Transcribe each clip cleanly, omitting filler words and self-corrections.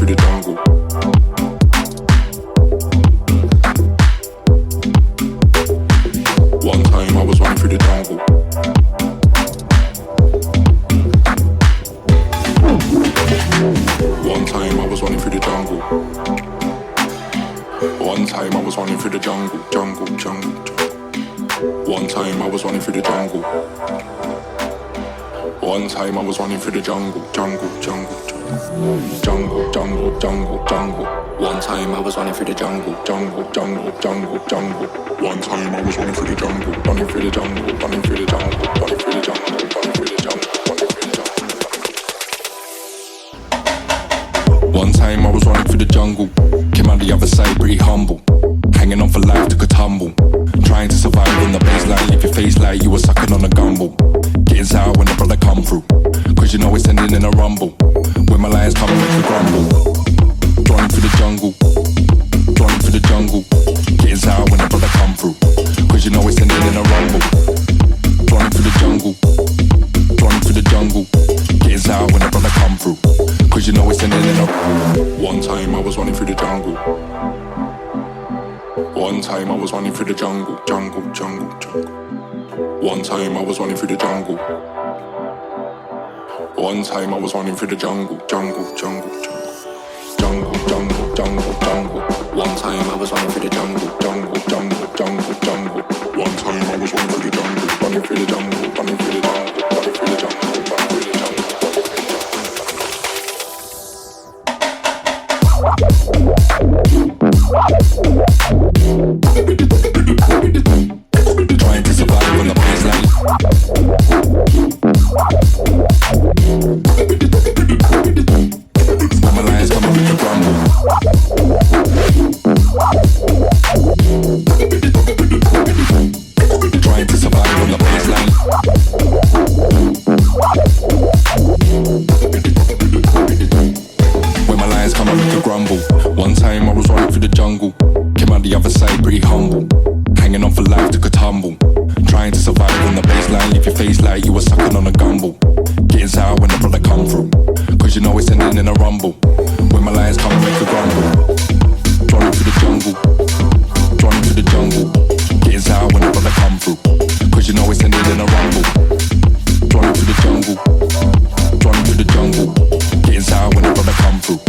through the jungle. One time I was running through the jungle. One time I was running through the jungle. One time I was running through the jungle, jungle, jungle, jungle. One time I was running through the jungle. One time I was running through the jungle, jungle, jungle, jungle, jungle, jungle, jungle. One time I was running through the jungle, jungle, jungle, jungle, jungle. One time I was running through the jungle, running through the jungle, running through the jungle, running through the jungle, running through the jungle, running through the jungle. One time I was running through the jungle, came out the other side pretty humble, hanging on for life, took a tumble, trying to survive on the baseline, leave your face like you were sucking on a gumbo. Getting sour when the brother come through, cause you know it's ending in a rumble. When my lions come and make me grumble. Running through the jungle, running through the jungle. Getting sour when the brother come through, cause you know it's ending in a rumble. Running through the jungle, running through the jungle. Getting sour when the brother come through, cause you know it's ending in a rumble. One time I was running through the jungle. One time I was running through the jungle, jungle, jungle, jungle. One time I was running through the jungle. One time I was running through the jungle, jungle, jungle, jungle, jungle, jungle, jungle. One time I was running through the jungle, jungle, jungle, jungle, jungle. One time I was running through the jungle, running through the jungle, running through the jungle, running through the jungle, running through the jungle. Trying to survive on the baseline. When my lions come up with the grumble. Trying to survive on the baseline. When my lions come up with the grumble. One time I was running through the jungle, came out the other side pretty humble, hanging on for life, took a tumble, trying to survive on the baseline, leave your face like you were sucking on a gumbo. Getting sour when the brother come through, cause you know it's ending in a rumble. When my lions come and make a grumble. Running through the jungle, running through the jungle. Getting sour when the brother come through, cause you know it's ending in a rumble. Running through the jungle, running through the jungle. Getting sour when the brother come through,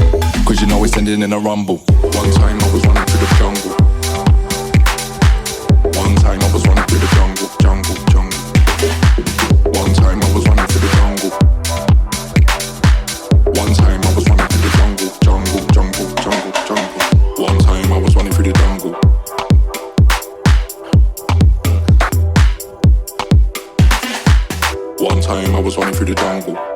cause you know it's ending in a rumble. One time I was running through the jungle. One time I was running through the jungle, jungle, jungle. One time I was running through the jungle. One time I was running through the jungle, jungle, jungle, jungle, jungle. One time I was running through the jungle. One time I was running through the jungle.